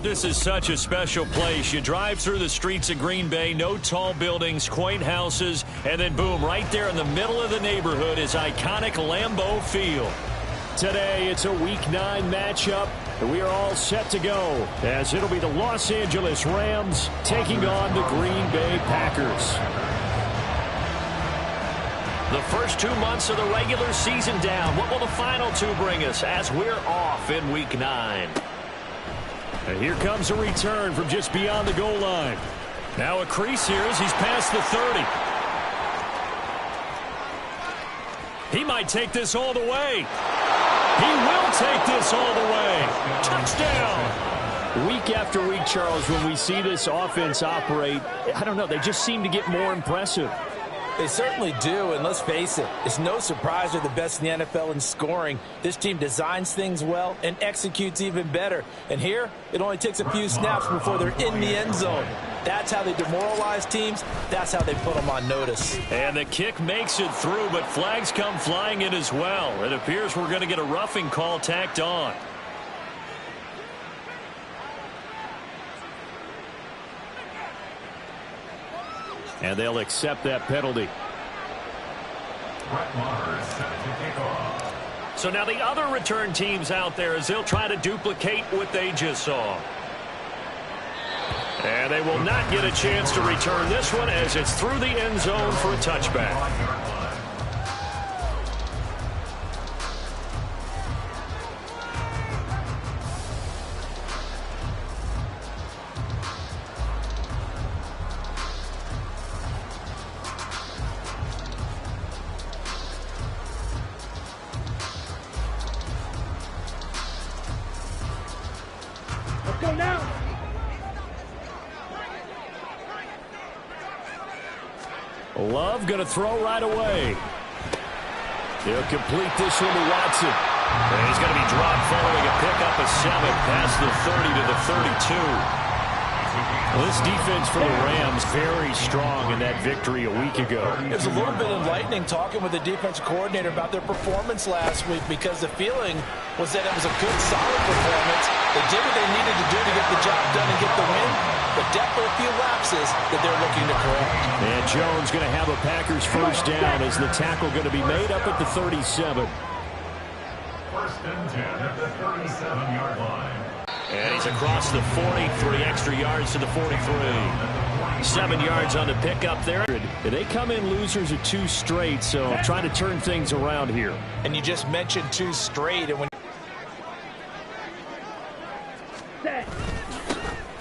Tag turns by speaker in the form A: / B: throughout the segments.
A: This is such a special place. You drive through the streets of Green Bay, no tall buildings, quaint houses, and then boom, right there in the middle of the neighborhood is iconic Lambeau Field. Today, it's a Week 9 matchup, and we are all set to go, as it'll be the Los Angeles Rams taking on the Green Bay Packers. The first 2 months of the regular season down. What will the final 2 bring us as we're off in Week 9? And here comes a return from just beyond the goal line. Now a crease here as he's past the 30. He might take this all the way. He will take this all the way. Touchdown. Week after week, Charles, when we see this offense operate, I don't know, they just seem to get more impressive.
B: They certainly do, and let's face it, it's no surprise they're the best in the NFL in scoring. This team designs things well and executes even better. And here, it only takes a few snaps before they're in the end zone. That's how they demoralize teams. That's how they put them on notice.
A: And the kick makes it through, but flags come flying in as well. It appears we're going to get a roughing call tacked on. And they'll accept that penalty. So now the other return teams out there as they'll try to duplicate what they just saw. And they will not get a chance to return this one as it's through the end zone for a touchback.
C: Go now.
A: Love going to throw right away. He'll complete this one to Watson. And he's going to be dropped following a pickup of 7 past the 30 to the 32. Well, this defense for the Rams very strong in that victory a week ago.
B: It was a little bit enlightening talking with the defensive coordinator about their performance last week because the feeling was that it was a good, solid performance. They did what they needed to do to get the job done and get the win, but definitely a few lapses that they're looking to correct.
A: And Jones going to have a Packers first down as the tackle going to be made up at the 37.
D: First and 10 at the 37-yard line.
A: And he's across the 40, 3 extra yards to the 43. 7 yards on the pickup there. They come in losers of 2 straight, so trying to turn things around here.
B: And you just mentioned 2 straight. And when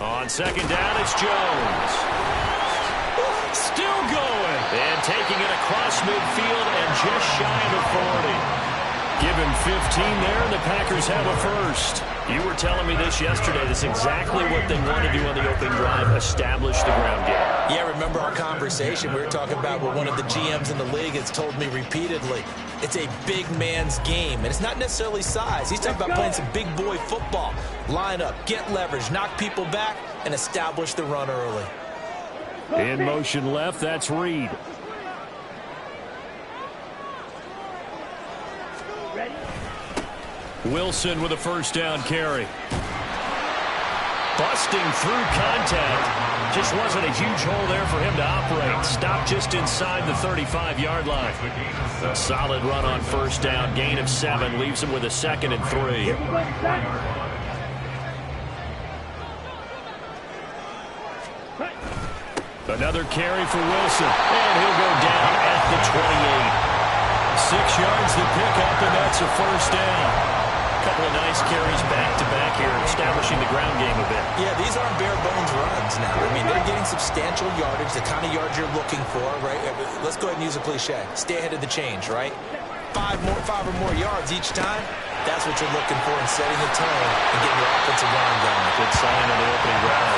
A: on second down, it's Jones. Still going. And taking it across midfield and just shy of the 40. Give him 15 there, and the Packers have a first. You were telling me this yesterday. That's exactly what they want to do on the opening drive, establish the ground game.
B: Yeah, remember our conversation we were talking about with one of the GMs in the league has told me repeatedly, it's a big man's game. And it's not necessarily size. He's talking about playing some big boy football. Line up, get leverage, knock people back, and establish the run early.
A: In motion left, that's Reed. Wilson with a first down carry. Busting through contact. Just wasn't a huge hole there for him to operate. Stopped just inside the 35-yard line. A solid run on first down. Gain of 7 leaves him with a 2nd and 3. Another carry for Wilson. And he'll go down at the 28. 6 yards to pick up, and that's a first down. Couple of nice carries back-to-back here, establishing the ground game a bit.
B: Yeah, these aren't bare-bones runs now. I mean, they're getting substantial yardage, the kind of yards you're looking for, right? Let's go ahead and use a cliche. Stay ahead of the change, right? 5 or more yards each time. That's what you're looking for in setting the tone and getting your offensive line going.
A: Good sign on the opening drive.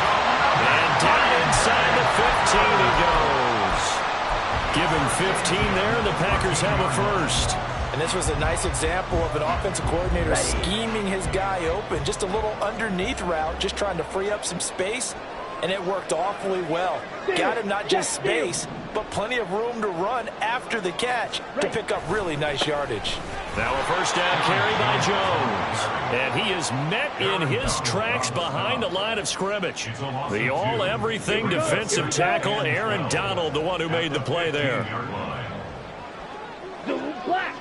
A: And down inside the 15 he goes. Give him 15 there, and the Packers have a first.
B: And this was a nice example of an offensive coordinator scheming his guy open. Just a little underneath route, just trying to free up some space, and it worked awfully well. Got him not just space, but plenty of room to run after the catch to pick up really nice yardage.
A: Now a first down carry by Jones. And he is met in his tracks behind the line of scrimmage. The all-everything defensive tackle, Aaron Donald, the one who made the play there.
C: Blue, black.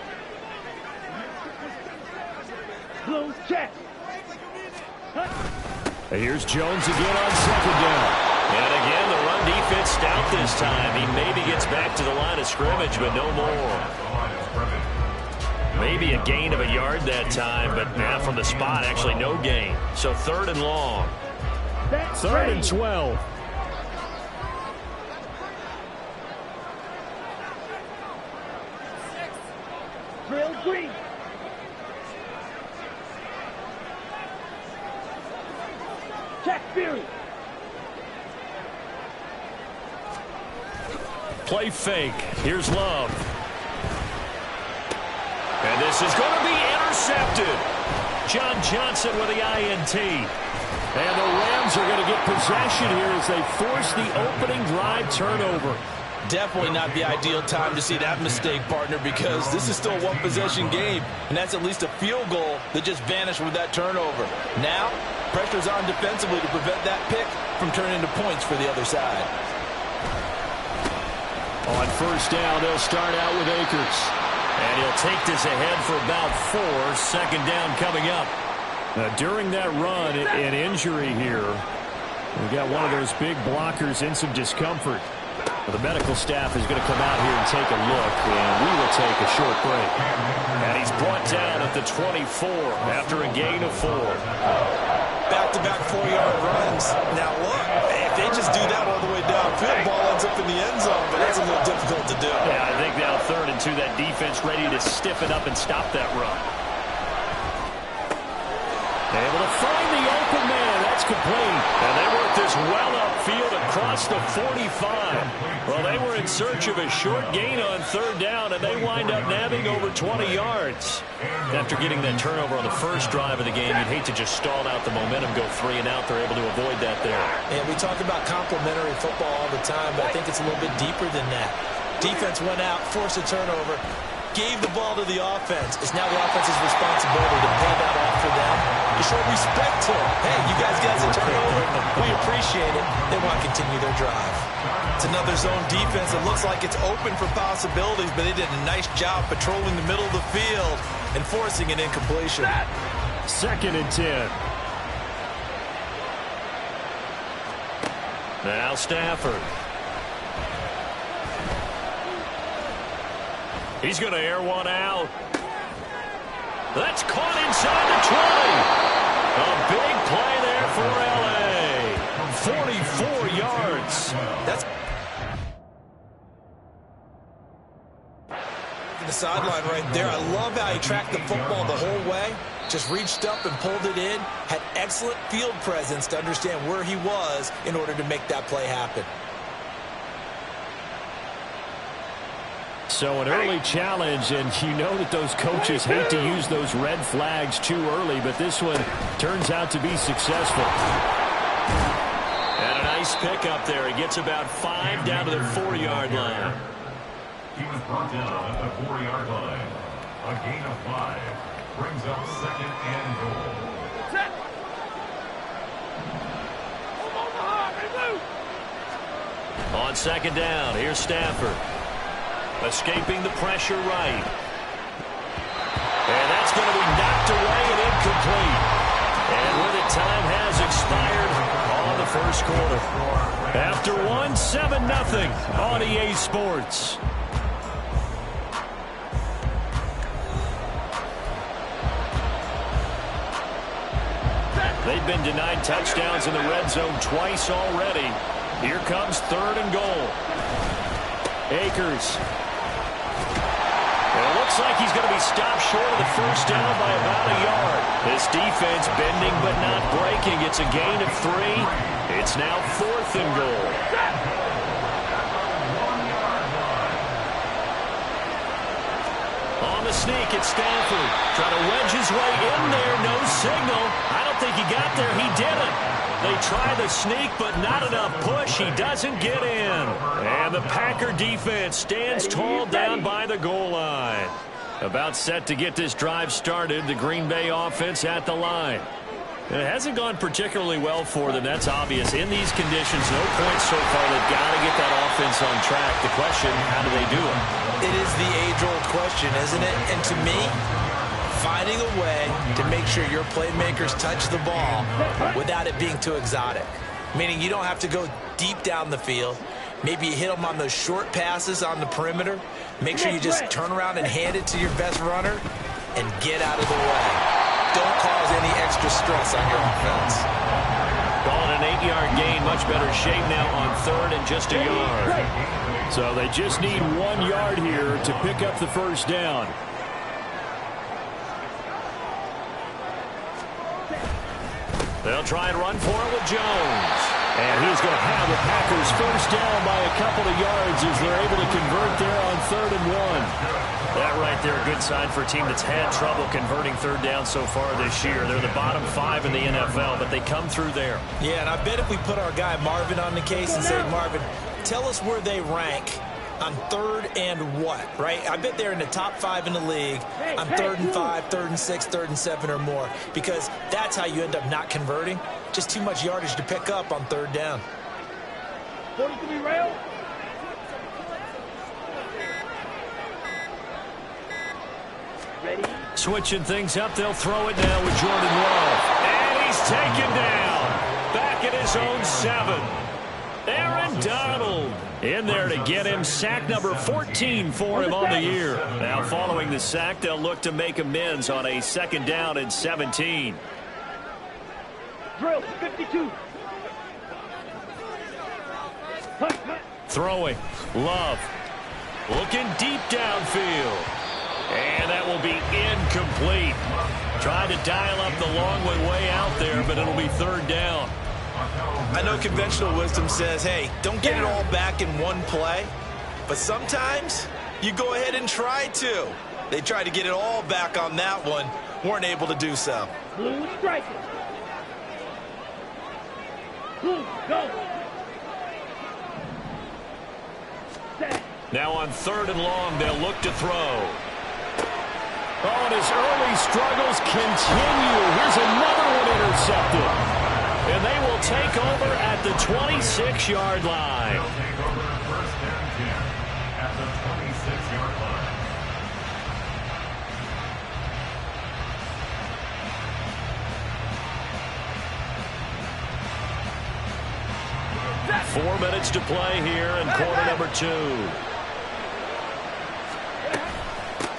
C: Blue, check.
A: Here's Jones again on second down. And again, the run defense stout this time. He maybe gets back to the line of scrimmage, but no more. Maybe a gain of a yard that time, but now from the spot, actually no gain. So 3rd and long.
C: 3rd and 12. Drill green. Check Fury.
A: Play fake. Here's Love. And this is going to be intercepted. John Johnson with the INT. And the Rams are going to get possession here as they force the opening drive turnover.
B: Definitely not the ideal time to see that mistake, partner, because this is still a one-possession game, and that's at least a field goal that just vanished with that turnover. Now, pressure's on defensively to prevent that pick from turning into points for the other side.
A: On first down, they'll start out with Akers. And he'll take this ahead for about 4. Second down coming up. During that run, an injury here. We've got one of those big blockers in some discomfort. The medical staff is going to come out here and take a look, and we will take a short break. And he's brought down at the 24 after a gain of 4.
B: Back-to-back 4-yard runs. Now look, if they just do that all the way downfield, ball ends up in the end zone, but that's a little difficult to do.
A: Yeah, I think now 3rd and 2, that defense ready to stiffen up and stop that run. Able to find the open man. That's complete. And they work this well upfield across the 45. Well, they were in search of a short gain on 3rd down, and they wind up nabbing over 20 yards. After getting that turnover on the first drive of the game, you'd hate to just stall out the momentum, go 3 and out. They're able to avoid that there.
B: And we talk about complementary football all the time, but I think it's a little bit deeper than that. Defense went out, forced a turnover, gave the ball to the offense. It's now the offense's responsibility to pay that off for them, to show respect to them. Hey, you guys a turnover. We appreciate it. They want to continue their drive. It's another zone defense. It looks like it's open for possibilities, but they did a nice job patrolling the middle of the field and forcing an incompletion.
A: 2nd and 10. Now Stafford. He's going to air one out. That's caught inside the 20. A big play there for L.A. 44 yards. That's the sideline right there. I love how he tracked the football the whole way. Just reached up and pulled it in. Had excellent field presence to understand where he was in order to make that play happen. So an early challenge, and you know that those coaches hate to use those red flags too early, but this one turns out to be successful. And a nice pickup there. He gets about 5 down to the 4-yard line.
D: He was brought down at the 4-yard line. A gain of 5 brings up 2nd and goal.
A: On 2nd down, here's Stafford. Escaping the pressure right. And that's going to be knocked away and incomplete. And with it, time has expired on the first quarter. After 1, 7-0 on EA Sports. They've been denied touchdowns in the red zone twice already. Here comes 3rd and goal. Akers. And it looks like he's going to be stopped short of the first down by about a yard. This defense bending but not breaking. It's a gain of 3. It's now 4th and goal. On the sneak, it's Stafford. Trying to wedge his way in there. No signal. I don't think he got there. He didn't. They try the sneak, but not enough push. He doesn't get in. And the Packer defense stands tall down by the goal line. About set to get this drive started. The Green Bay offense at the line. It hasn't gone particularly well for them. That's obvious. In these conditions, no points so far. They've got to get that offense on track. The question, how do they do it?
B: It is the age-old question, isn't it? And to me, finding a way to make sure your playmakers touch the ball without it being too exotic. Meaning you don't have to go deep down the field. Maybe you hit them on those short passes on the perimeter. Make sure you just turn around and hand it to your best runner and get out of the way. Don't cause any extra stress on your offense.
A: Calling an 8-yard gain. Much better shape now on third and just a yard. So they just need 1 yard here to pick up the first down. They'll try and run for it with Jones. And he's going to have the Packers first down by a couple of yards as they're able to convert there on 3rd and 1. That right there, a good sign for a team that's had trouble converting third down so far this year. They're the bottom 5 in the NFL, but they come through there.
B: Yeah, and I bet if we put our guy Marvin on the case and say, Marvin, tell us where they rank on 3rd and what, right? I bet they're in the top 5 in the league on 3rd and 5, 3rd and 6, 3rd and 7 or more, because that's how you end up not converting. Just too much yardage to pick up on 3rd down.
C: 43 rail. Ready?
A: Switching things up, they'll throw it now with Jordan Love. And he's taken down. Back at his own 7. Aaron Donald in there to get him. Sack number 14 for him on the year. Now following the sack, they'll look to make amends on a 2nd down and 17.
C: Drill 52.
A: Throwing. Love. Looking deep downfield. And that will be incomplete. Tried to dial up the long way out there, but it'll be 3rd down.
B: I know conventional wisdom says, hey, don't get it all back in one play. But sometimes you go ahead and try to. They tried to get it all back on that one. Weren't able to do so.
C: Blue striker. Blue, go. Set.
A: Now on 3rd and long, they'll look to throw. Oh, and his early struggles continue. Here's another one intercepted. And they will take over at the 26-yard line.
D: They'll take over 1st and 10 at the 26-yard line.
A: That's 4 minutes to play here in quarter number 2.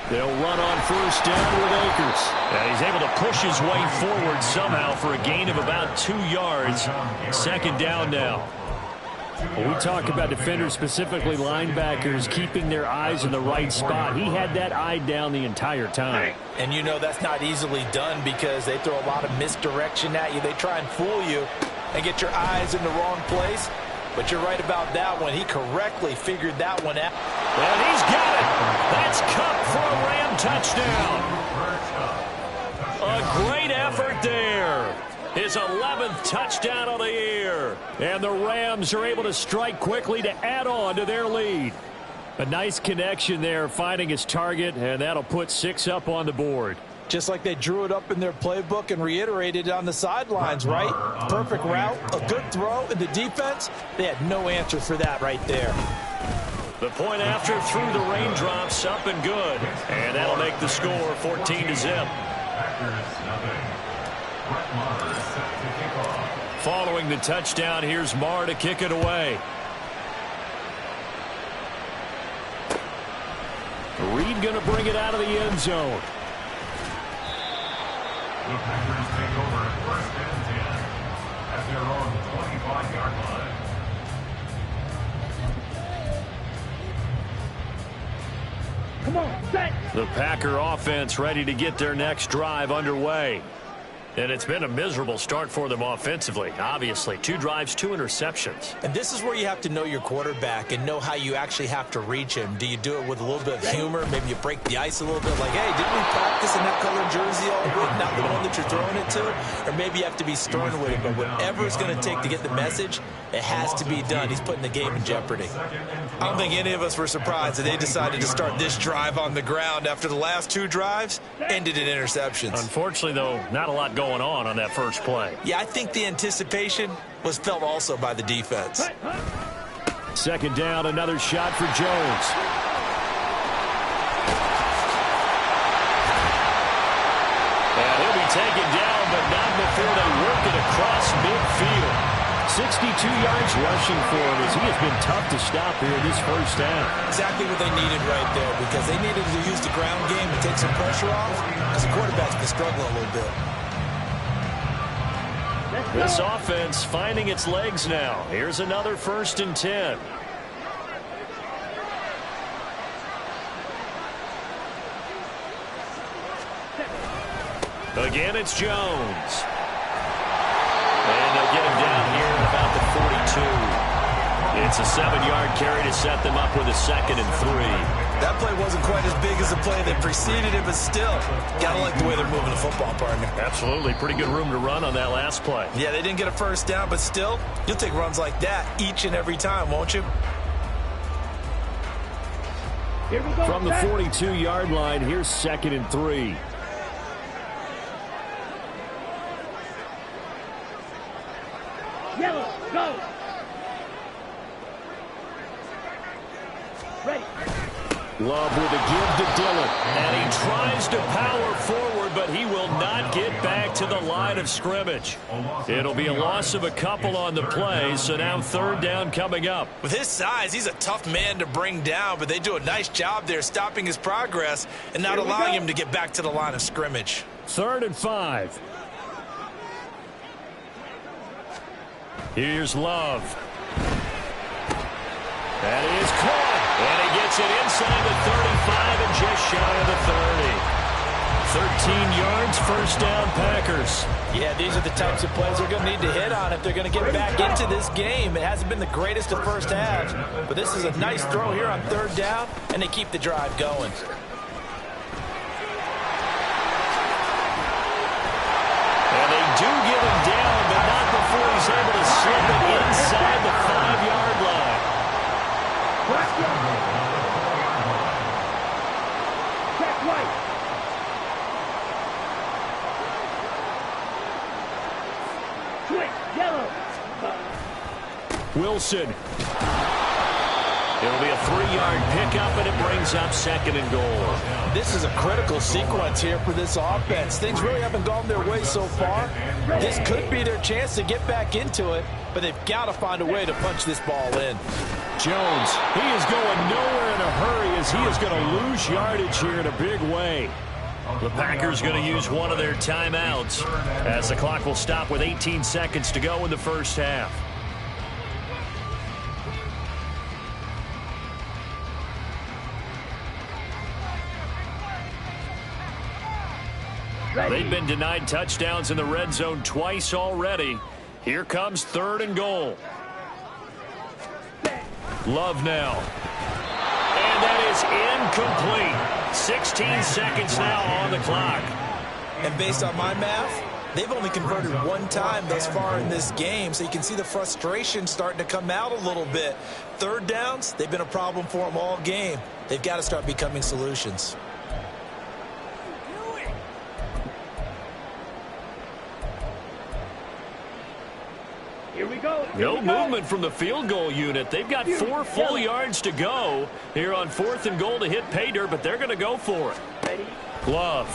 A: They'll run on 1st down with Akers. And he's able to push his way forward somehow for a gain of about 2 yards. 2nd down now.
E: When we talk about defenders, specifically linebackers, keeping their eyes in the right spot. He had that eye down the entire time.
B: And you know that's not easily done because they throw a lot of misdirection at you. They try and fool you and get your eyes in the wrong place. But you're right about that one. He correctly figured that one out.
A: And he's got it. That's Cup for a Ram touchdown. A great effort there. His 11th touchdown of the year. And the Rams are able to strike quickly to add on to their lead. A nice connection there, finding his target, and that'll put 6 up on the board.
B: Just like they drew it up in their playbook and reiterated it on the sidelines, right? Perfect route, a good throw, and the defense, they had no answer for that right there.
A: The point after through the raindrops, up and good. And that'll make the score 14-0. Following the touchdown, here's Marr to kick it away. Reed going to bring it out of the end zone.
D: The Packers take over 1st and 10 at their own 25-yard line.
C: Come on, set.
A: The Packer offense ready to get their next drive underway. And it's been a miserable start for them offensively. Obviously, 2 drives, 2 interceptions.
B: And this is where you have to know your quarterback and know how you actually have to reach him. Do you do it with a little bit of humor? Maybe you break the ice a little bit like, hey, didn't we practice in that colored jersey all week, not the one that you're throwing it to? Or maybe you have to be stern with it. But whatever it's going to take to get the message, it has to be done. He's putting the game in jeopardy. I don't think any of us were surprised that they decided to start this drive on the ground after the last 2 drives ended in interceptions.
A: Unfortunately, though, not a lot going on that first play.
B: Yeah, I think the anticipation was felt also by the defense.
E: Second down, another shot for Jones.
A: And he'll be taken down, but not before they work it across midfield.
E: 62 yards rushing for him as he has been tough to stop here this first half.
B: Exactly what they needed right there, because they needed to use the ground game and take some pressure off because the quarterback's been struggling a little bit.
A: This offense finding its legs now. Here's another 1st and 10. Again, it's Jones. And they'll get him down here at about the 42. It's a 7-yard carry to set them up with a 2nd and 3.
B: That play wasn't quite as big as the play that preceded it, but still, gotta like the way they're moving the football, partner.
A: Absolutely. Pretty good room to run on that last play.
B: Yeah, they didn't get a first down, but still, you'll take runs like that each and every time, won't you?
C: Here we go.
E: From the 42-yard line, here's 2nd and 3.
C: Yellow, go. Ready.
A: Love with a give to Dillon. And he tries to power forward, but he will not get back to the line of scrimmage. It'll be a loss of a couple on the play, so now 3rd down coming up.
B: With his size, he's a tough man to bring down, but they do a nice job there stopping his progress and not allowing him to get back to the line of scrimmage.
E: 3rd and 5.
A: Here's Love. That is caught. And he gets it inside the 35 and just shy of the 30. 13 yards, 1st down, Packers.
B: Yeah, these are the types of plays they're going to need to hit on if they're going to get back into this game. It hasn't been the greatest of first halves, but this is a nice throw here on 3rd down, and they keep the drive going.
A: And they do get him down, but not before he's able to slip it inside the 5-yard line.
C: Check right. Switch, yellow.
A: Wilson. It'll be a 3-yard pickup, and it brings up 2nd and goal.
B: This is a critical sequence here for this offense. Things really haven't gone their way so far. This could be their chance to get back into it, but they've got to find a way to punch this ball in.
E: Jones, he is going nowhere in a hurry as he is going to lose yardage here in a big way.
A: The Packers going to use one of their timeouts as the clock will stop with 18 seconds to go in the first half. They've been denied touchdowns in the red zone twice already. Here comes 3rd and goal. Love now. And that is incomplete. 16 seconds now on the clock.
B: And based on my math, they've only converted 1 time thus far in this game, so you can see the frustration starting to come out a little bit. 3rd downs, they've been a problem for them all game. They've got to start becoming solutions.
C: Here we go.
A: No movement from the field goal unit. They've got 4 full yards to go here on 4th and goal to hit pay dirt, but they're going to go for it.
C: Ready.
A: Love.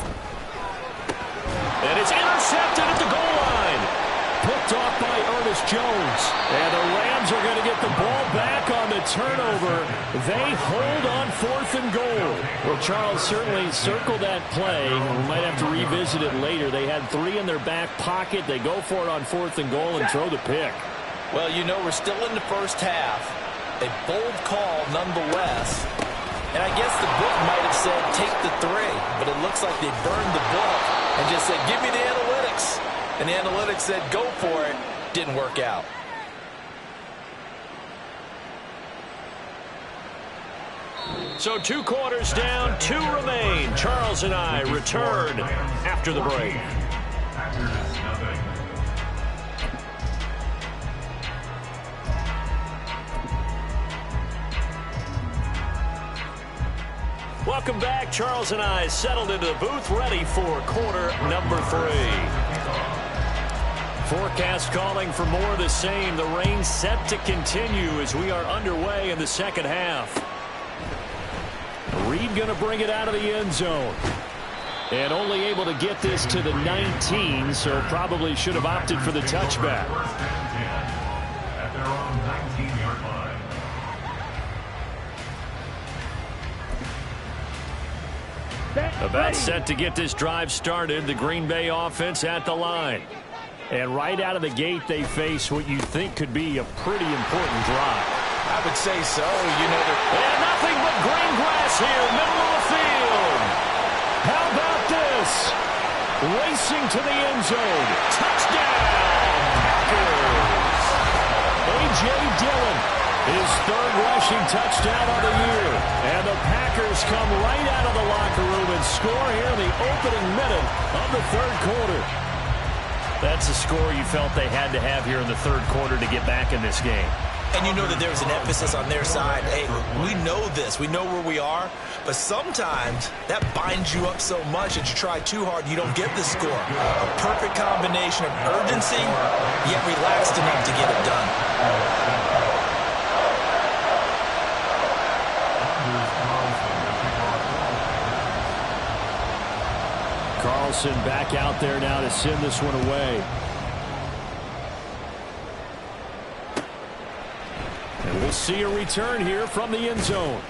A: And it's intercepted at the goal line.
E: Picked off by Ernest Jones. And the Rams are going to get the ball back on the turnover. They hold on 4th and goal. Well, Charles, certainly circle that play. We might have to revisit it later. They had 3 in their back pocket. They go for it on 4th and goal and throw the pick.
B: Well, you know, we're still in the first half. A bold call nonetheless. And I guess the book might have said take the 3, but it looks like they burned the book and just said, give me the analytics. and the analytics said go for it. Didn't work out.
A: So 2 quarters down, 2 remain. Charles and I return after the break. Welcome back. Charles and I settled into the booth, ready for quarter number 3. Forecast calling for more of the same. The rain set to continue as we are underway in the second half. Reed going to bring it out of the end zone. And only able to get this to the 19, so probably should have opted for the touchback.
D: At their own 19-yard line.
A: About set to get this drive started. The Green Bay offense at the line. And right out of the gate, they face what you think could be a pretty important drive.
B: I would say so. You know,
A: and nothing but green grass here, middle of the field. How about this? Racing to the end zone. Touchdown, Packers. A.J. Dillon, his 3rd rushing touchdown of the year. And the Packers come right out of the locker room and score here in the opening minute of the 3rd quarter. That's a score you felt they had to have here in the 3rd quarter to get back in this game.
B: and you know that there's an emphasis on their side. Hey, we know this. We know where we are. But sometimes that binds you up so much that you try too hard, you don't get the score. A perfect combination of urgency, yet relaxed enough to get it done.
E: Carlson back out there now to send this one away. And we'll see a return here from the end zone.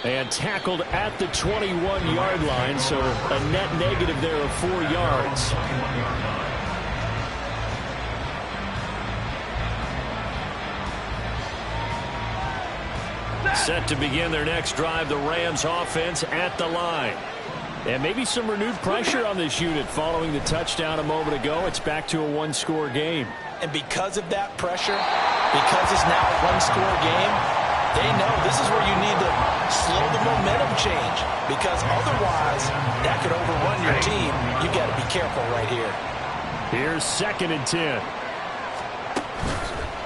E: And tackled at the 21-yard line, so a net negative there of 4 yards. Set to begin their next drive, the Rams offense at the line. And maybe some renewed pressure on this unit following the touchdown a moment ago. It's back to a one-score game.
B: And because of that pressure, because it's now a one-score game, they know this is where you need to slow the momentum change, because otherwise that could overrun your team. You got to be careful right here.
E: Here's 2nd and 10.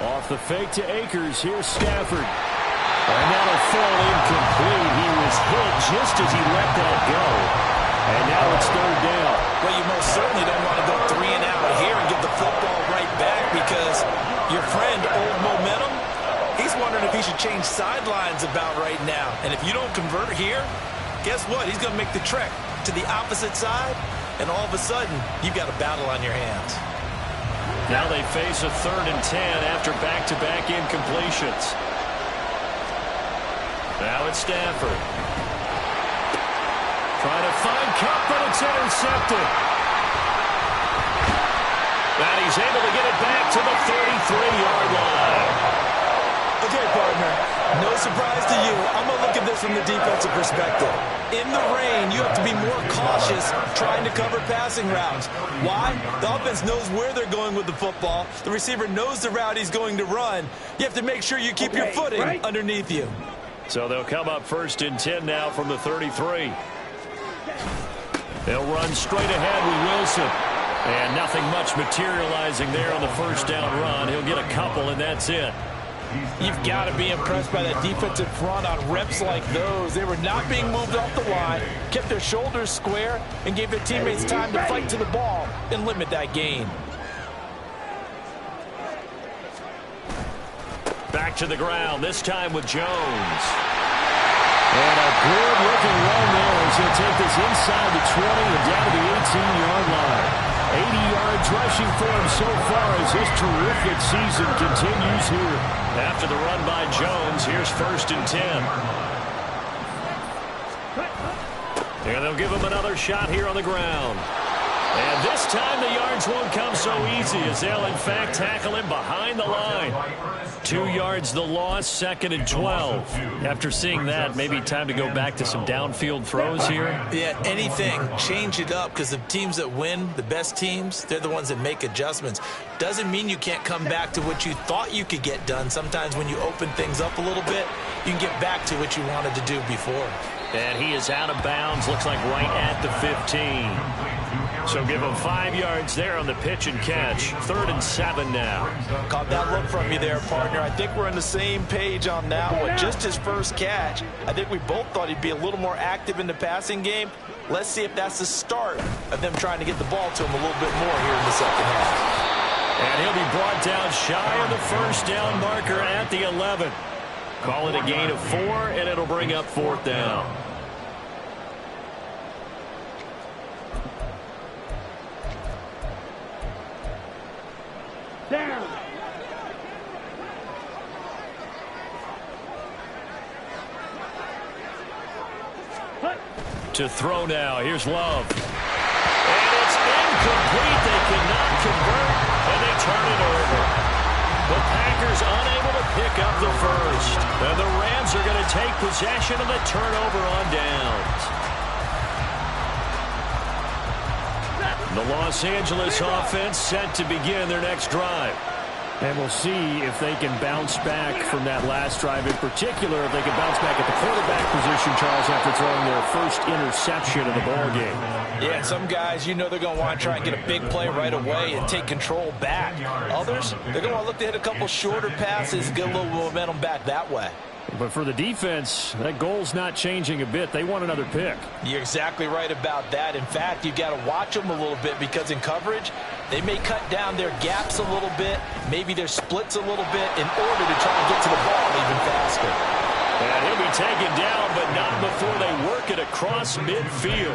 E: Off the fake to Akers. Here's Stafford. And that'll fall incomplete. He was hit just as he let that go. And now it's 3rd down.
B: Well, you most certainly don't want to go 3 and out here and give the football right back, because your friend, Old Momentum, he's wondering if he should change sidelines about right now. And if you don't convert here, guess what? He's going to make the trek to the opposite side, and all of a sudden, you've got a battle on your hands.
A: Now they face a 3rd and 10 after back-to-back incompletions. Now it's Stafford. Trying to find Cup, but it's intercepted. And he's able to get it back to the 33-yard line.
B: Okay, partner, no surprise to you. I'm going to look at this from the defensive perspective. In the rain, you have to be more cautious trying to cover passing routes. Why? The offense knows where they're going with the football. The receiver knows the route he's going to run. You have to make sure you keep your footing underneath you.
A: So they'll come up 1st and 10 now from the 33. They'll run straight ahead with Wilson. And nothing much materializing there on the 1st down run. He'll get a couple, and that's it.
B: You've got to be impressed by that defensive front on reps like those. They were not being moved off the line, kept their shoulders square, and gave their teammates time to fight to the ball and limit that gain.
A: Back to the ground, this time with Jones. And a good-looking run there as he'll take this inside the 20 and down to the 18-yard line. 80 yards rushing for him so far as this terrific season continues here. After the run by Jones, here's 1st and 10. And they'll give him another shot here on the ground. And this time the yards won't come so easy as they'll, in fact, tackle him behind the line. 2 yards the loss, 2nd and 12. After seeing that, maybe time to go back to some downfield throws here.
B: Yeah, anything. Change it up because the teams that win, the best teams, they're the ones that make adjustments. Doesn't mean you can't come back to what you thought you could get done. Sometimes when you open things up a little bit, you can get back to what you wanted to do before.
A: And he is out of bounds, looks like right at the 15. So give him 5 yards there on the pitch and catch. 3rd and 7 now.
B: Caught that look from you there, partner. I think we're on the same page on that one. Just his first catch. I think we both thought he'd be a little more active in the passing game. Let's see if that's the start of them trying to get the ball to him a little bit more here in the second half.
A: And he'll be brought down shy of the first down marker at the 11. Call it a gain of 4, and it'll bring up 4th down.
C: Down.
A: To throw now. Here's Love. And it's incomplete. They cannot convert, and they turn it over. The Packers unable to pick up the first. And the Rams are going to take possession of the turnover on downs. The Los Angeles offense set to begin their next drive.
E: And we'll see if they can bounce back from that last drive, in particular if they can bounce back at the quarterback position, Charles, after throwing their first interception of the ball game.
B: Yeah, some guys, you know they're going to want to try and get a big play right away and take control back. Others, they're going to want to look to hit a couple shorter passes, get a little momentum back that way.
E: But for the defense, that goal's not changing a bit. They want another pick.
B: You're exactly right about that. In fact, you've got to watch them a little bit because in coverage, they may cut down their gaps a little bit, maybe their splits a little bit in order to try and get to the ball even faster.
A: And he'll be taken down, but not before they work it across midfield.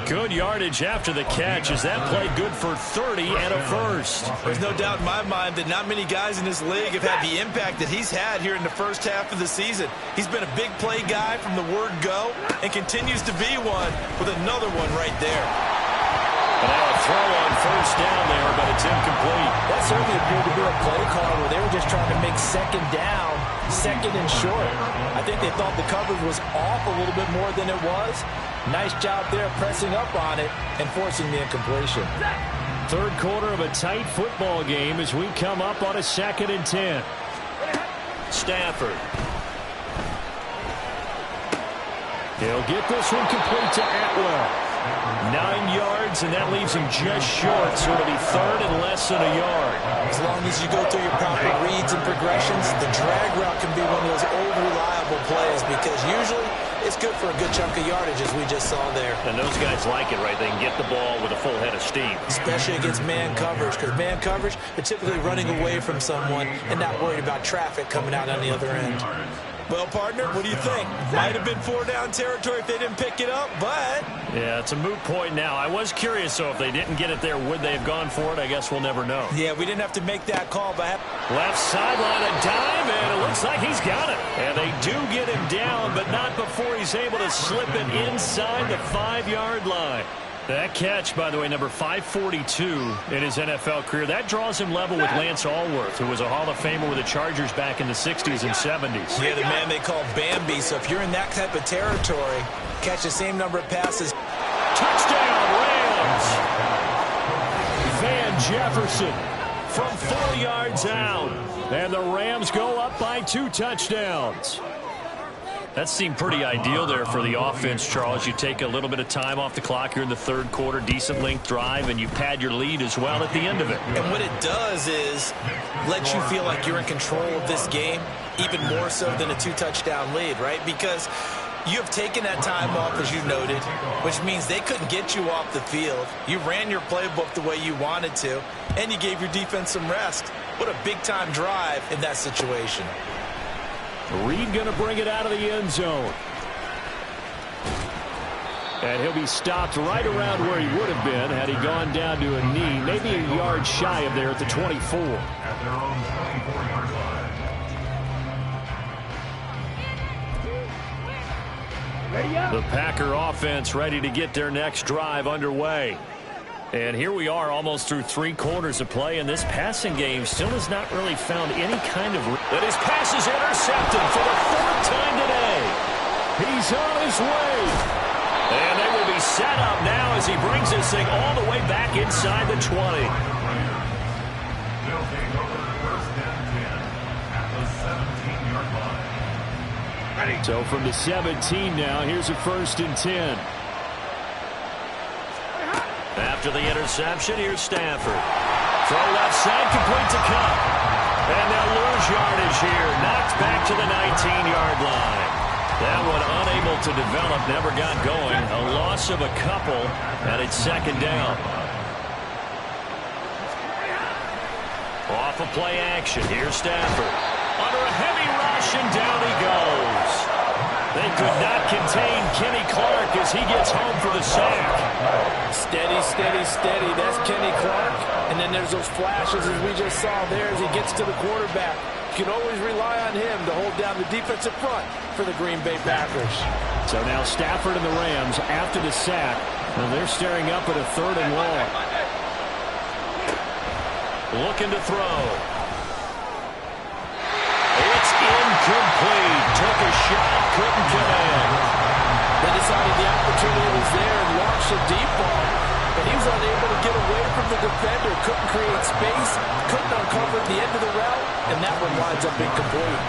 A: Good yardage after the catch as that played good for 30 and a first.
B: There's no doubt in my mind that not many guys in this league have had the impact that he's had here in the first half of the season. He's been a big play guy from the word go and continues to be one with another one right there.
A: And now a throw on first down there, but it's incomplete.
B: That certainly appeared to be a play call where they were just trying to make second down, second and short. I think they thought the coverage was off a little bit more than it was. Nice job there pressing up on it and forcing the incompletion.
E: Third quarter of a tight football game as we come up on a 2nd and 10.
A: Stafford.
E: He'll get this one complete to Atwell.
A: 9 yards, and that leaves him just short, so it'll be 3rd and less than a yard.
B: As long as you go through your proper reads and progressions, the drag route can be one of those old reliable plays because usually it's good for a good chunk of yardage, as we just saw there.
A: And those guys like it, right? They can get the ball with a full head of steam.
B: Especially against man coverage, because man coverage, they're typically running away from someone and not worried about traffic coming out on the other end. Well, partner, what do you think? Might have been 4-down territory if they didn't pick it up, but...
A: Yeah, it's a moot point now. I was curious, so if they didn't get it there, would they have gone for it? I guess we'll never know.
B: Yeah, we didn't have to make that call, but...
A: Left sideline, a dive, and it looks like he's got it. And they do get him down, but not before he's able to slip it inside the 5-yard line. That catch, by the way, number 542 in his NFL career, that draws him level with Lance Allworth, who was a Hall of Famer with the Chargers back in the 60s and 70s.
B: Yeah, the man they call Bambi. So if you're in that type of territory, catch the same number of passes.
A: Touchdown, Rams! Van Jefferson from 4 yards out. And the Rams go up by 2 touchdowns. That seemed pretty ideal there for the offense, Charles. You take a little bit of time off the clock here in the third quarter, decent length drive, and you pad your lead as well at the end of it.
B: And what it does is let you feel like you're in control of this game, even more so than a 2-touchdown lead, right? Because you have taken that time off, as you noted, which means they couldn't get you off the field. You ran your playbook the way you wanted to, and you gave your defense some rest. What a big-time drive in that situation.
E: Reed going to bring it out of the end zone. And he'll be stopped right around where he would have been had he gone down to a knee, maybe a yard shy of there at the 24.
D: At their own 24-yard line.
C: Ready up.
A: The Packer offense ready to get their next drive underway. And here we are almost through 3 quarters of play, and this passing game still has not really found any kind of... That his pass is intercepted for the 4th time today. He's on his way. And they will be set up now as he brings this thing all the way back inside the 20.
D: They'll take over first and 10 at the 17-yard line.
E: So from the 17 now, here's a 1st and 10.
A: After the interception, here's Stafford. Throw left side, complete to Cup. And they'll lose yardage here. Knocked back to the 19-yard line. That one unable to develop, never got going. A loss of a couple, and it's 2nd down. Off of play action, here's Stafford. Under a heavy rush, and down he goes. They could not contain Kenny Clark as he gets home for the sack.
B: Steady, steady, steady. That's Kenny Clark. And then there's those flashes as we just saw there as he gets to the quarterback. You can always rely on him to hold down the defensive front for the Green Bay Packers.
E: So now Stafford and the Rams after the sack. Now they're staring up at a 3rd and long.
A: Looking to throw. It's incomplete. Took a shot, couldn't connect.
B: They decided the opportunity was there and launched a deep ball, but he was unable to get away from the defender. Couldn't create space, couldn't uncover the end of the route, and that one winds up incomplete.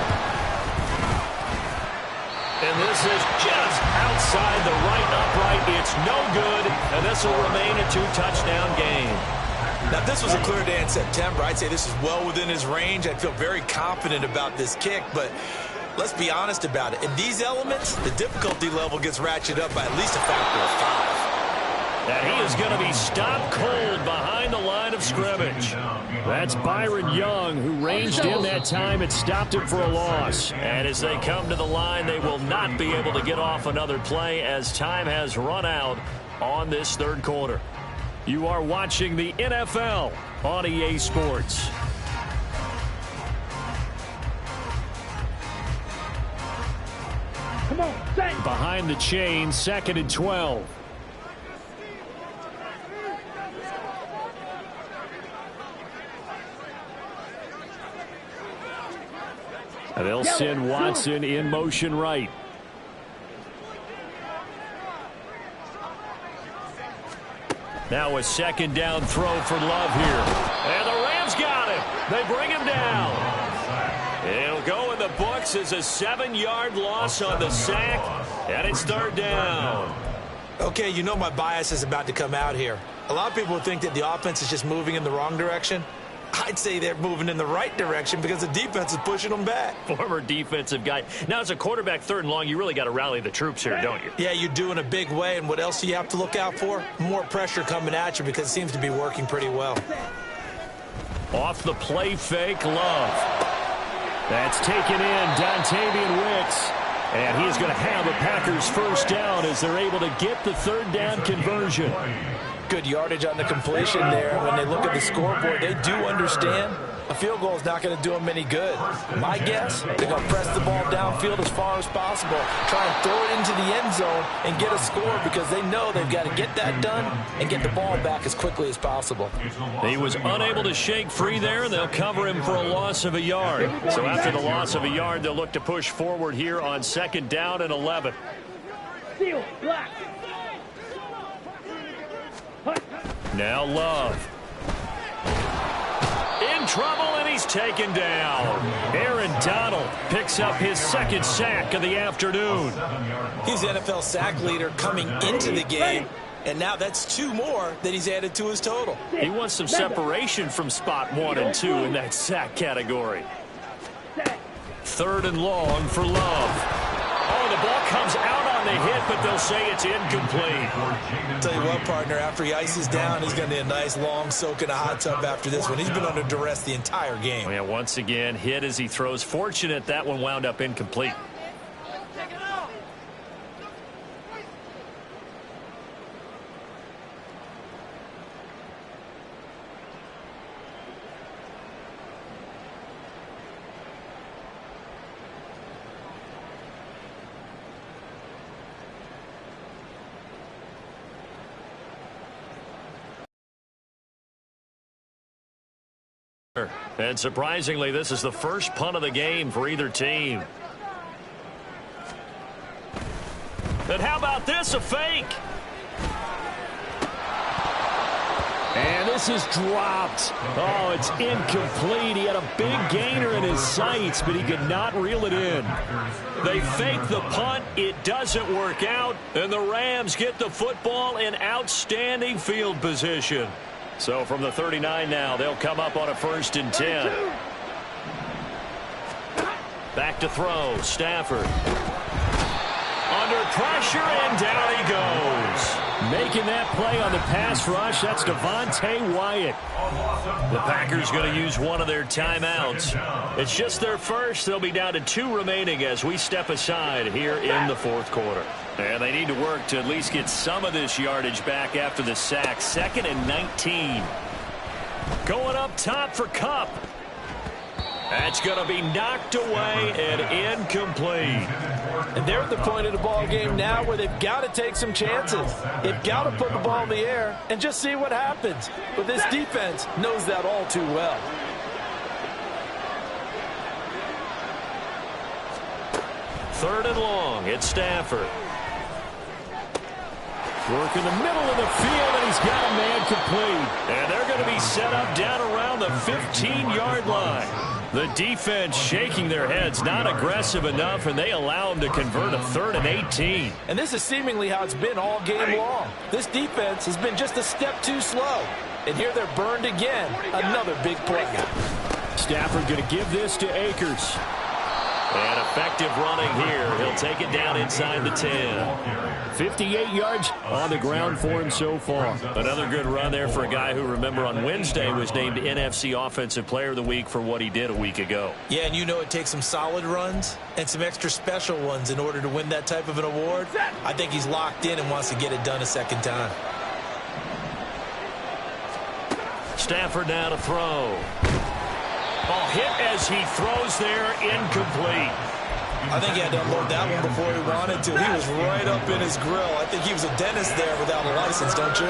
A: And this is just outside the right upright. It's no good, and this will remain a 2-touchdown game.
F: Now, if this was a clear day in September, I'd say this is well within his range. I'd feel very confident about this kick, but let's be honest about it. In these elements, the difficulty level gets ratcheted up by at least a factor of 5.
A: And he is going to be stopped cold behind the line of scrimmage.
E: That's Byron Young, who ranged in that time and stopped him for a loss.
A: And as they come to the line, they will not be able to get off another play as time has run out on this 3rd quarter. You are watching the NFL on EA Sports.
C: Come on, set.
E: Behind the chain, 2nd and 12. And they'll send Watson in motion right.
A: Now a 2nd down throw for Love here. And the Rams got him. They bring him down. It'll go in the books as a 7-yard loss on the sack. And it's 3rd down.
F: Okay, you know my bias is about to come out here. A lot of people would think that the offense is just moving in the wrong direction. I'd say they're moving in the right direction because the defense is pushing them back.
A: Former defensive guy. Now, as a quarterback 3rd and long, you really got to rally the troops here, don't you?
F: Yeah, you do in a big way. And what else do you have to look out for? More pressure coming at you because it seems to be working pretty well.
A: Off the play fake, Love.
E: That's taken in, Dontavian Wicks. And he is going to have a Packers 1st down as they're able to get the 3rd down conversion.
B: Good yardage on the completion there. When they look at the scoreboard, they do understand a field goal is not going to do them any good. My guess, they're going to press the ball downfield as far as possible, try and throw it into the end zone and get a score because they know they've got to get that done and get the ball back as quickly as possible.
A: He was unable to shake free there, and they'll cover him for a loss of a yard. So after the loss of a yard, they'll look to push forward here on 2nd down and 11.
C: Seal, black.
A: Now Love. In trouble, and he's taken down. Aaron Donald picks up his 2nd sack of the afternoon.
F: He's the NFL sack leader coming into the game, and now that's 2 more that he's added to his total.
A: He wants some separation from spot 1 and 2 in that sack category. 3rd and long for Love. Oh, the ball comes out on the hit, but they'll say it's incomplete.
F: Tell you what, partner, after he ices down, he's going to need a nice long soak in a hot tub after this one. He's been under duress the entire game.
A: Yeah, once again, hit as he throws. Fortunate that one wound up incomplete. And surprisingly, this is the first punt of the game for either team. And how about this, a fake?
E: And this is dropped. Oh, it's incomplete. He had a big gainer in his sights, but he could not reel it in.
A: They fake the punt. It doesn't work out. And the Rams get the football in outstanding field position. So from the 39 now, they'll come up on a 1st and 10. Back to throw. Stafford. Under pressure, and down he goes.
E: Making that play on the pass rush, that's Devontae Wyatt.
A: The Packers going to use one of their timeouts. It's just their first. They'll be down to 2 remaining as we step aside here in the 4th quarter. And they need to work to at least get some of this yardage back after the sack. 2nd and 19. Going up top for Kupp. That's going to be knocked away and incomplete.
B: And they're at the point of the ball game now where they've got to take some chances. They've got to put the ball in the air and just see what happens. But this defense knows that all too well.
A: Third and long. It's Stafford.
E: Work in the middle of the field, and he's got a man complete.
A: And they're going to be set up down around the 15-yard line. The defense shaking their heads, not aggressive enough, and they allow them to convert a 3rd and 18.
B: And this is seemingly how it's been all game long. This defense has been just a step too slow. And here they're burned again. Another big play.
E: Stafford going to give this to Akers.
A: And effective running here. He'll take it down inside the 10.
E: 58 yards on the ground for him so far.
A: Another good run there for a guy who, remember, on Wednesday was named NFC Offensive Player of the Week for what he did a week ago.
F: Yeah, and you know it takes some solid runs and some extra special ones in order to win that type of an award. I think he's locked in and wants to get it done a second time.
A: Stafford now to throw. Ball hit as he throws there, incomplete.
F: I think he had to unload that one before he wanted to. He was right up in his grill. I think he was a dentist there without a license, don't you?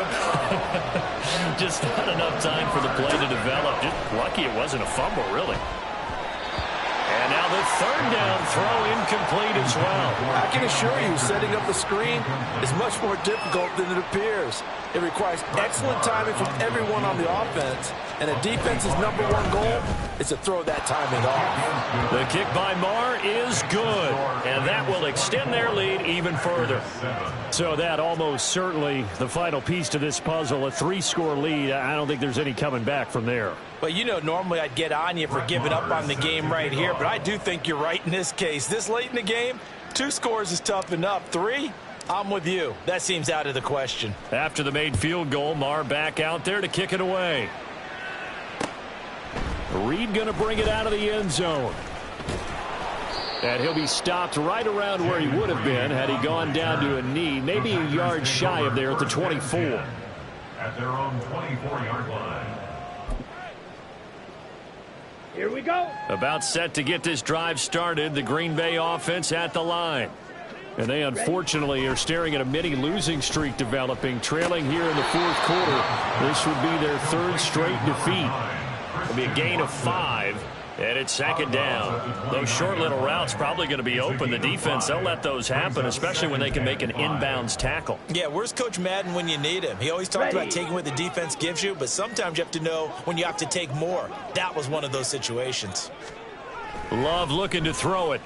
A: Just not enough time for the play to develop. Just lucky it wasn't a fumble, really. And now the 3rd down throw incomplete as well.
B: I can assure you, setting up a screen is much more difficult than it appears. It requires excellent timing from everyone on the offense, and a defense's #1 goal is to throw that timing off.
A: The kick by Marr is good, and that will extend their lead even further.
E: So that almost certainly the final piece to this puzzle, a 3-score lead. I don't think there's any coming back from there.
B: But you know, normally I'd get on you for giving up on the game right here, but I do think you're right in this case. This late in the game, 2 scores is tough enough. 3, I'm with you. That seems out of the question.
A: After the made field goal, Marr back out there to kick it away.
E: Reed going to bring it out of the end zone. And he'll be stopped right around where he would have been had he gone down to a knee, maybe a yard shy of there at the 24.
D: At their own 24-yard line.
C: Here we go.
A: About set to get this drive started, the Green Bay offense at the line.
E: And they unfortunately are staring at a mini losing streak developing, trailing here in the 4th quarter. This would be their 3rd straight defeat.
A: It'll be a gain of 5, and it's 2nd down. Those short little routes probably going to be open. The defense, they'll let those happen, especially when they can make an inbounds tackle.
F: Yeah, where's Coach Madden when you need him? He always talks about taking what the defense gives you, but sometimes you have to know when you have to take more. That was one of those situations.
A: Love looking to throw it.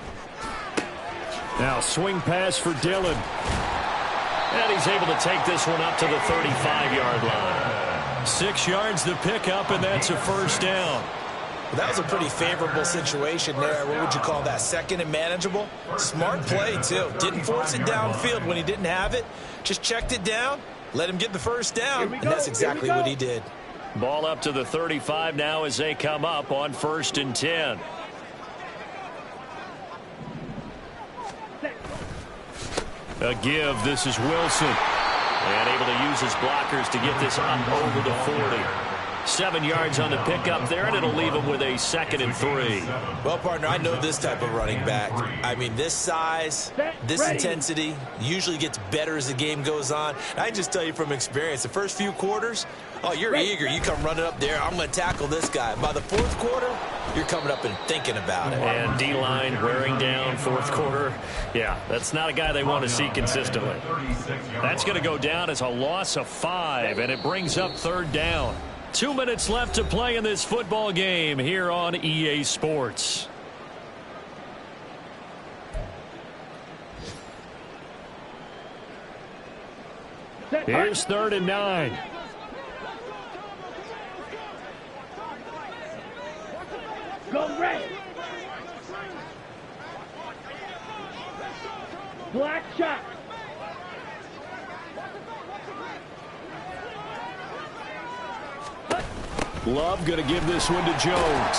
E: Now swing pass for Dillon.
A: And he's able to take this one up to the 35-yard line. 6 yards the pickup, and that's a 1st down.
F: Well, that was a pretty favorable situation there. What would you call that? 2nd and manageable? Smart play, too. Didn't force it downfield when he didn't have it. Just checked it down, let him get the 1st down, and that's exactly what he did.
A: Ball up to the 35 now as they come up on 1st and 10. A give. This is Wilson. And able to use his blockers to get this up over the 40. 7 yards on the pickup there, and it'll leave him with a 2nd and 3.
F: Well, partner, I know this type of running back. I mean, this size, this intensity usually gets better as the game goes on. I just tell you from experience, the first few quarters, Oh, you're eager. You come running up there. I'm going to tackle this guy. By the fourth quarter, you're coming up and thinking about it.
A: And D-line wearing down fourth quarter. Yeah, that's not a guy they want to see consistently. That's going to go down as a loss of 5, and it brings up third down. 2 minutes left to play in this football game here on EA Sports. Here's 3rd and 9.
C: Go red. Black shot.
A: Love going to give this one to Jones.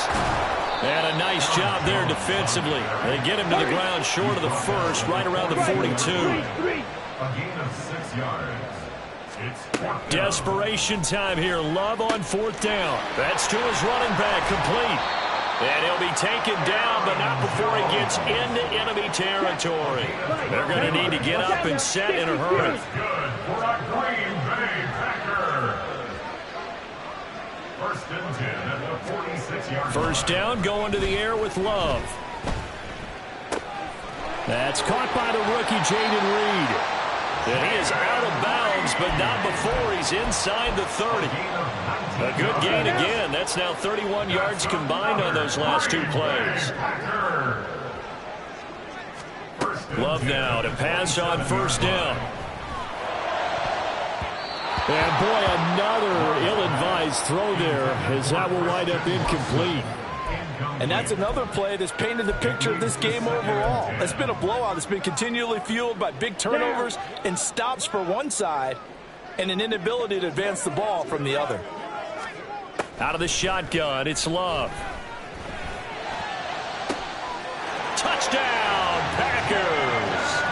A: And a nice job there defensively. They get him to the ground short of the first, right around the 42.
D: A gain of 6 yards.
A: Desperation time here. Love on 4th down. That's to his running back, complete. And he'll be taken down, but not before he gets into enemy territory. They're going to need to get up and set in a hurry.
D: Good for a Green Bay Packer. 1st and 10 at the 46-yard line.
A: First down, going to the air with Love. That's caught by the rookie, Jaden Reed. And he is out of bounds, but not before he's inside the 30. A good gain again. That's now 31 yards combined on those last 2 plays. Love now to pass on 1st down. And boy, another ill-advised throw there, as that will wind up incomplete.
B: And that's another play that's painted the picture of this game overall. It's been a blowout. It's been continually fueled by big turnovers and stops for one side and an inability to advance the ball from the other.
A: Out of the shotgun, it's Love. Touchdown, Packers!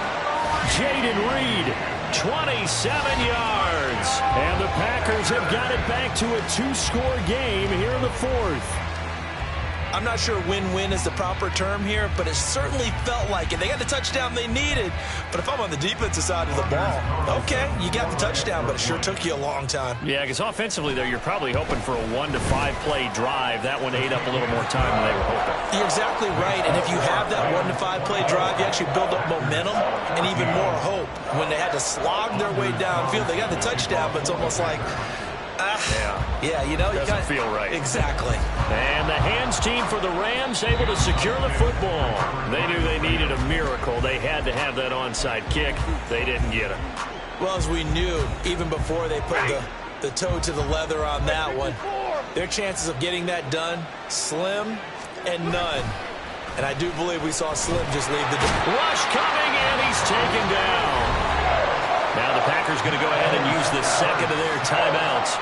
A: Jaden Reed, 27 yards. And the Packers have got it back to a 2-score game here in the 4th.
F: I'm not sure win-win is the proper term here, but it certainly felt like it. They got the touchdown they needed, but if I'm on the defensive side of the ball, okay, you got the touchdown, but it sure took you a long time.
A: Yeah, because offensively, though, you're probably hoping for a 1 to 5 play drive. That one ate up a little more time than they were hoping.
F: You're exactly right, and if you have that 1 to 5 play drive, you actually build up momentum and even more hope. When they had to slog their way downfield, they got the touchdown, but it's almost like, yeah, you know,
A: doesn't feel right.
F: Exactly.
A: And the hands team for the Rams able to secure the football. They knew they needed a miracle. They had to have that onside kick. They didn't get it.
F: Well, as we knew, even before they put the toe to the leather on that one, their chances of getting that done, slim and none. And I do believe we saw Slim just leave the door.
A: Rush coming, and he's taken down. Now the Packers going to go ahead and use the second of their timeouts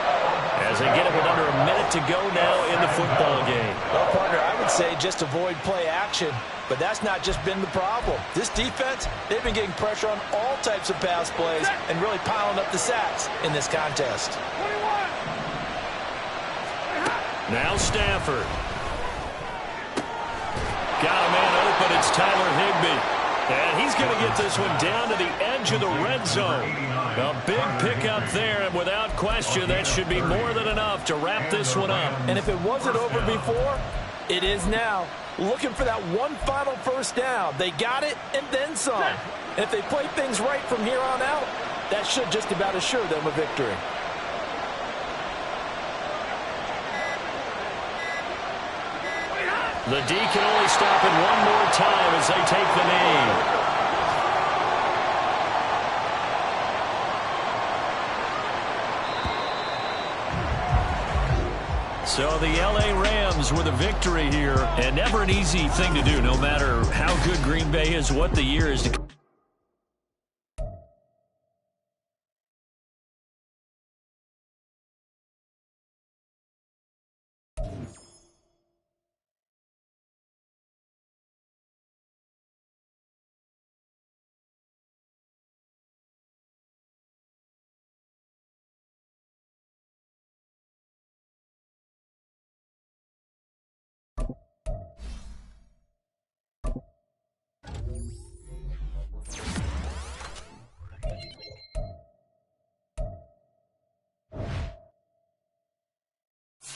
A: as they get it with under a minute to go now in the football game.
F: Well, partner, I would say just avoid play action, but that's not just been the problem. This defense, they've been getting pressure on all types of pass plays and really piling up the sacks in this contest.
A: Now Stafford. Got a man open. It's Tyler Higbee. And he's going to get this one down to the edge of the red zone. A big pickup there, and without question, that should be more than enough to wrap this one up.
B: And if it wasn't over before, it is now. Looking for that one final first down. They got it and then some. And if they play things right from here on out, that should just about assure them a victory.
A: The D can only stop it one more time as they take the knee. So the LA Rams with a victory here, and never an easy thing to do, no matter how good Green Bay is, what the year is to